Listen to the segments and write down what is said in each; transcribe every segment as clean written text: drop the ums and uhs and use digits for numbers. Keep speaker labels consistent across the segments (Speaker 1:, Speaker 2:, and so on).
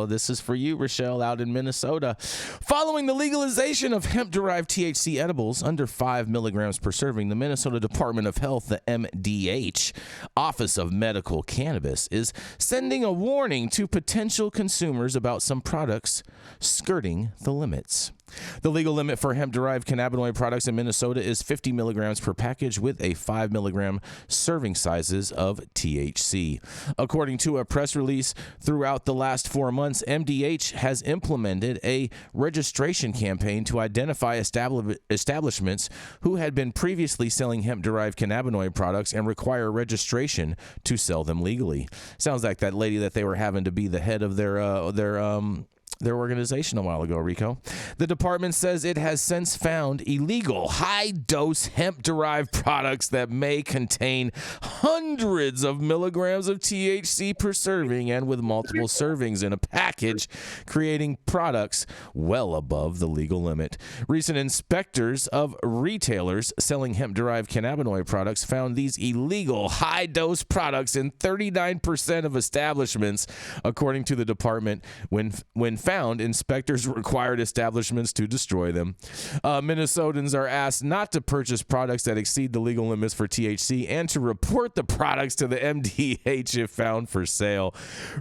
Speaker 1: This is for you, Rochelle, out in Minnesota. Following the legalization of hemp-derived THC edibles under 5 milligrams per serving, the Minnesota Department of Health, the MDH, Office of Medical Cannabis, is sending a warning to potential consumers about some products skirting the limits. The legal limit for hemp-derived cannabinoid products in Minnesota is 50 milligrams per package with a 5 milligram serving sizes of THC. According to a press release, throughout the last 4 months, MDH has implemented a registration campaign to identify establishments who had been previously selling hemp-derived cannabinoid products and require registration to sell them legally. Sounds like that lady that they were having to be the head of their organization a while ago, Rico. The department says it has since found illegal high-dose hemp-derived products that may contain hundreds of milligrams of THC per serving and with multiple servings in a package, creating products well above the legal limit. Recent inspectors of retailers selling hemp-derived cannabinoid products found these illegal high-dose products in 39% of establishments, according to the department. When found, inspectors required establishments to destroy them. Minnesotans are asked not to purchase products that exceed the legal limits for THC and to report the products to the MDH if found for sale.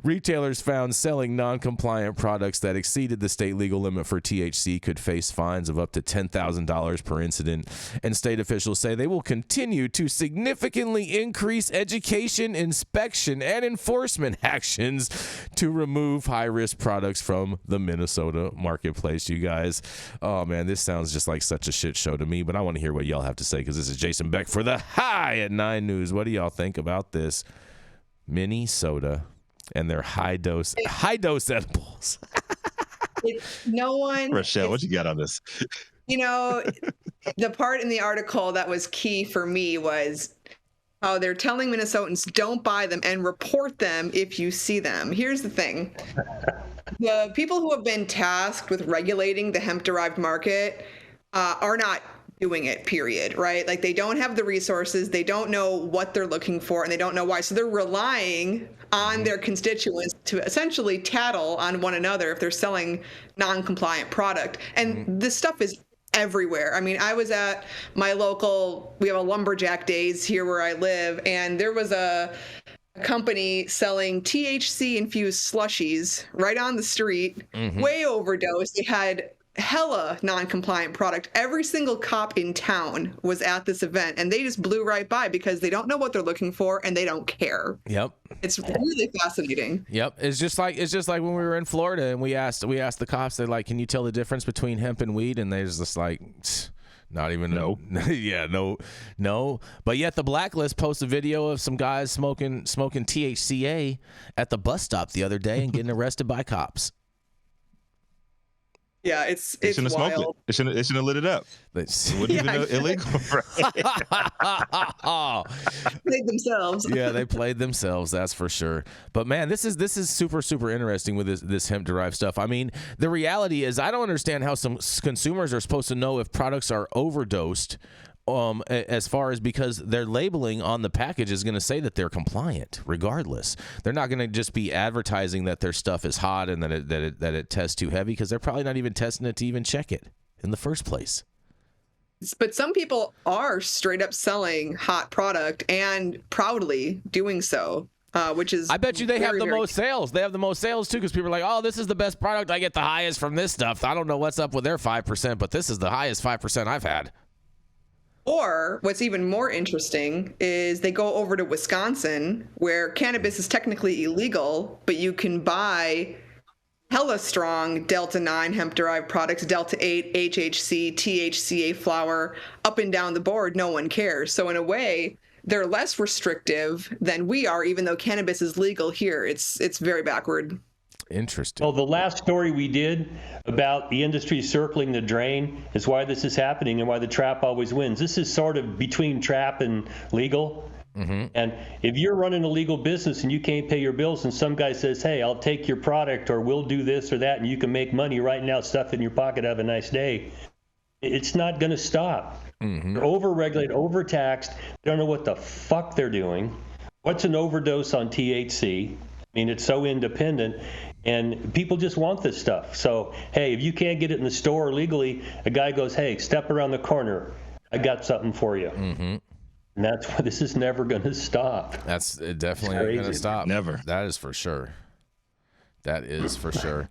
Speaker 1: Retailers found selling non-compliant products that exceeded the state legal limit for THC could face fines of up to $10,000 per incident, and state officials say they will continue to significantly increase education, inspection, and enforcement actions to remove high-risk products from the Minnesota marketplace. You guys, oh man, this sounds just like such a shit show to me, but I want to hear what y'all have to say, because this is Jason Beck for the High at 9 News. What do y'all think about this? Minnesota and their high dose edibles.
Speaker 2: Rochelle, what you got on this?
Speaker 3: The part in the article that was key for me was how they're telling Minnesotans don't buy them and report them if you see them. Here's the thing. The people who have been tasked with regulating the hemp-derived market are not doing it, period, right? Like, they don't have the resources, they don't know what they're looking for, and they don't know why. So they're relying on their constituents to essentially tattle on one another if they're selling non-compliant product. And this stuff is everywhere. I mean, I was at my local, we have a lumberjack days here where I live, and there was a company selling THC infused slushies right on the street, way overdosed. They had hella non-compliant product. Every single cop in town was at this event, and they just blew right by because they don't know what they're looking for and they don't care.
Speaker 1: Yep.
Speaker 3: It's really fascinating.
Speaker 1: Yep. It's just like when we were in Florida and we asked the cops, they're like, can you tell the difference between hemp and weed? And they're just like, not even no. Yeah, no. But yet the Blacklist posts a video of some guys smoking THCA at the bus stop the other day and getting arrested by cops.
Speaker 3: Yeah, it's
Speaker 2: shouldn't have smoked it. They shouldn't have lit it up. It wouldn't have been illegal.
Speaker 3: Played themselves.
Speaker 1: Yeah, they played themselves. That's for sure. But man, this is super, super interesting with this hemp derived stuff. I mean, the reality is, I don't understand how some consumers are supposed to know if products are overdosed. As far as, because their labeling on the package is going to say that they're compliant regardless. They're not going to just be advertising that their stuff is hot and that it tests too heavy, because they're probably not even testing it to even check it in the first place.
Speaker 3: But some people are straight up selling hot product and proudly doing so. Which is,
Speaker 1: I bet you they have the most sales. They have the most sales too, because people are like, oh, this is the best product. I get the highest from this stuff. I don't know what's up with their 5%, but this is the highest 5% I've had.
Speaker 3: Or what's even more interesting is they go over to Wisconsin, where cannabis is technically illegal, but you can buy hella strong Delta-9 hemp-derived products, Delta-8, HHC, THCA flower, up and down the board. No one cares. So in a way, they're less restrictive than we are, even though cannabis is legal here. It's very backward.
Speaker 1: Interesting.
Speaker 4: Well, the last story we did about the industry circling the drain is why this is happening and why the trap always wins. This is sort of between trap and legal. And if you're running a legal business and you can't pay your bills and some guy says, hey, I'll take your product or we'll do this or that and you can make money right now, stuff in your pocket, have a nice day, it's not going to stop. They're over-regulated, overtaxed. They don't know what the fuck they're doing. What's an overdose on THC? I mean, it's so independent. And people just want this stuff. So, hey, if you can't get it in the store legally, a guy goes, hey, step around the corner. I got something for you. Mm-hmm. And that's why this is never going to stop.
Speaker 1: That's definitely not going to stop.
Speaker 2: Never.
Speaker 1: That is for sure. That is for sure.